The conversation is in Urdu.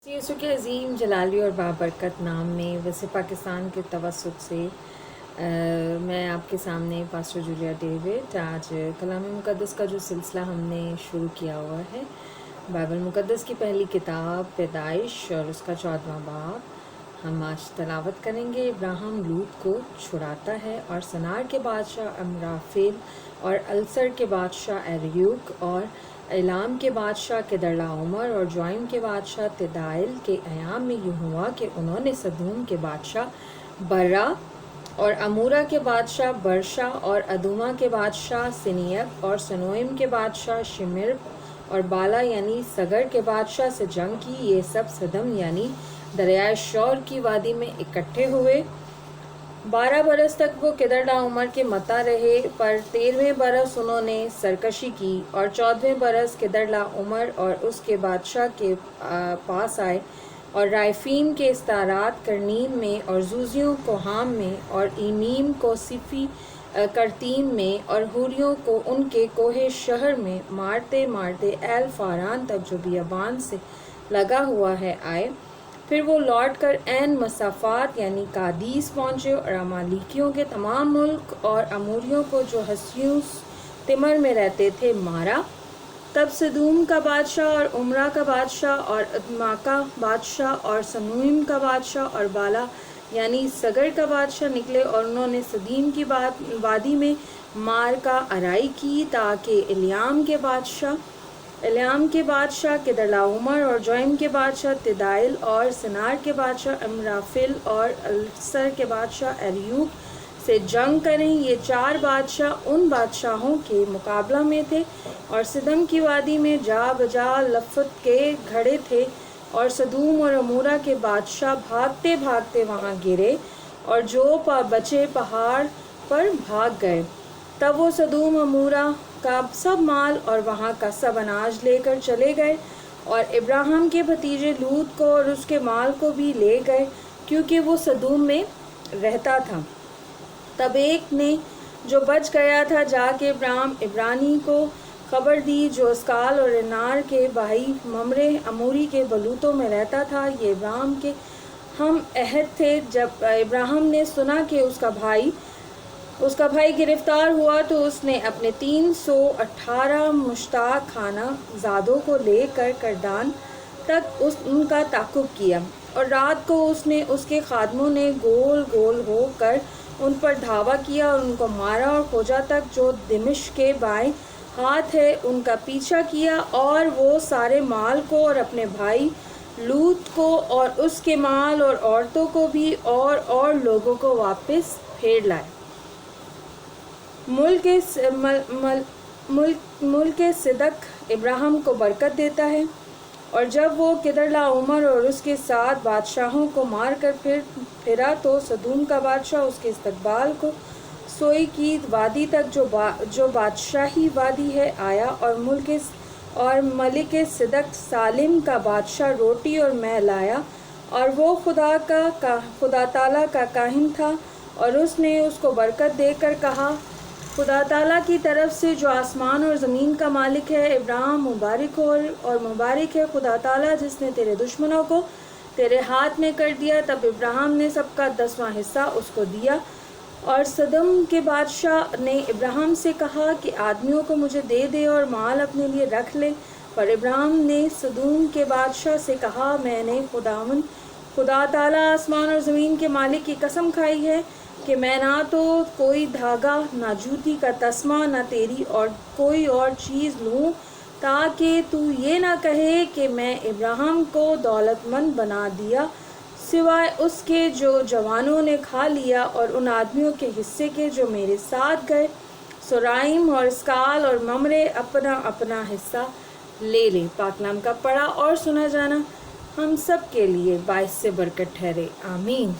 یسوع کے عظیم جلالی اور بابرکت نام میں وسط پاکستان کے توسط سے میں آپ کے سامنے پاسٹر جولیا ڈیوڈ آج کلام مقدس کا جو سلسلہ ہم نے شروع کیا ہوا ہے، بائبل مقدس کی پہلی کتاب پیدائش اور اس کا 14واں باب ہم آج تلاوت کریں گے۔ ابراہیم لوط کو چھڑاتا ہے اور سنار کے بادشاہ امرافیل اور السر کے بادشاہ ایریوک اور ایلام کے بادشاہ کدرلاؤمر اور جوائم کے بادشاہ تدائل کے ایام میں یہ ہوا کہ انہوں نے سدوم کے بادشاہ برا اور امورا کے بادشاہ برشا اور ادوما کے بادشاہ سنیب اور سنوئم کے بادشاہ شمرب اور بالا یعنی سگر کے بادشاہ سے جنگ کی۔ یہ سب سدم یعنی دریائے شور کی وادی میں اکٹھے ہوئے۔ 12 برس تک وہ کدرلاؤمر کے متا رہے، پر 13ویں برس انہوں نے سرکشی کی اور 14ویں برس کدرلاؤمر اور اس کے بادشاہ کے پاس آئے اور رائفین کے استعارات کرنیم میں اور زوزیوں کو ہام میں اور ایمیم کو صفی کرتیم میں اور ہوریوں کو ان کے کوہ شہر میں مارتے مارتے ایل فاران تک جو بیابان سے لگا ہوا ہے آئے۔ پھر وہ لوٹ کر عین مسافات یعنی قادیس پہنچے اور امالیکیوں کے تمام ملک اور اموریوں کو جو حسیوس تمر میں رہتے تھے مارا۔ تب سدوم کا بادشاہ اور عمرہ کا بادشاہ اور ادما کا بادشاہ اور سنوئم کا بادشاہ اور بالا یعنی سگر کا بادشاہ نکلے اور انہوں نے سدیم کی وادی میں مار کا آرائی کی، تاکہ الیام کے بادشاہ کدرلاؤمر اور جوائم کے بادشاہ تدائل اور سنار کے بادشاہ امرافیل اور السر کے بادشاہ ایریوک سے جنگ کریں۔ یہ 4 بادشاہ ان بادشاہوں کے مقابلہ میں تھے اور سدم کی وادی میں جا بجا لفت کے کھڑے تھے، اور سدوم اور امورا کے بادشاہ بھاگتے بھاگتے وہاں گرے اور جو بچے پہاڑ پر بھاگ گئے۔ تب وہ سدوم امورا کا سب مال اور وہاں کا سب اناج لے کر چلے گئے، اور ابراہیم کے بھتیجے لوط کو اور اس کے مال کو بھی لے گئے، کیونکہ وہ سدوم میں رہتا تھا۔ تب ایک نے جو بچ گیا تھا جا کے عبرانی کو خبر دی، جو اسکال اور انار کے بھائی ممرے اموری کے بلوتوں میں رہتا تھا۔ یہ ابراہیم کے ہم عہد تھے۔ جب ابراہیم نے سنا کہ اس کا بھائی گرفتار ہوا، تو اس نے اپنے 318 مشتاق خانہ زادوں کو لے کر کردان تک ان کا تعاقب کیا، اور رات کو اس کے خادموں نے گول گول ہو کر ان پر دھاوا کیا اور ان کو مارا، اور خوجا تک جو دمشق کے بائیں ہاتھ ہے ان کا پیچھا کیا، اور وہ سارے مال کو اور اپنے بھائی لوط کو اور اس کے مال اور عورتوں کو بھی اور لوگوں کو واپس پھیر لائے۔ ملک صدق ابراہیم کو برکت دیتا ہے۔ اور جب وہ کدرلاؤمر اور اس کے 7 بادشاہوں کو مار کر پھرا، تو سدوم کا بادشاہ اس کے استقبال کو سوئی کی وادی تک جو بادشاہی وادی ہے آیا، اور ملک صدق سالم کا بادشاہ روٹی اور مے لایا، اور وہ خدا تعالیٰ کا کاہن تھا، اور اس نے اس کو برکت دے کر کہا، خدا تعالیٰ کی طرف سے جو آسمان اور زمین کا مالک ہے، ابراہیم مبارک ہو، اور مبارک ہے خدا تعالیٰ جس نے تیرے دشمنوں کو تیرے ہاتھ میں کر دیا۔ تب ابراہیم نے سب کا 10واں حصہ اس کو دیا۔ اور سدم کے بادشاہ نے ابراہیم سے کہا کہ آدمیوں کو مجھے دے دے اور مال اپنے لیے رکھ لے، پر ابراہیم نے سدوم کے بادشاہ سے کہا، میں نے خدا تعالیٰ آسمان اور زمین کے مالک کی قسم کھائی ہے کہ میں نہ تو کوئی دھاگا، نہ جوتی کا تسمہ، نہ تیری اور کوئی اور چیز لوں، تاکہ تو یہ نہ کہے کہ میں ابراہیم کو دولت مند بنا دیا، سوائے اس کے جو جوانوں نے کھا لیا، اور ان آدمیوں کے حصے کے جو میرے ساتھ گئے، سورائم اور اسکال اور ممرے اپنا اپنا حصہ لے لے۔ پاک کلام کا پڑھا اور سنا جانا ہم سب کے لیے باعث برکت ٹھہرے، آمین۔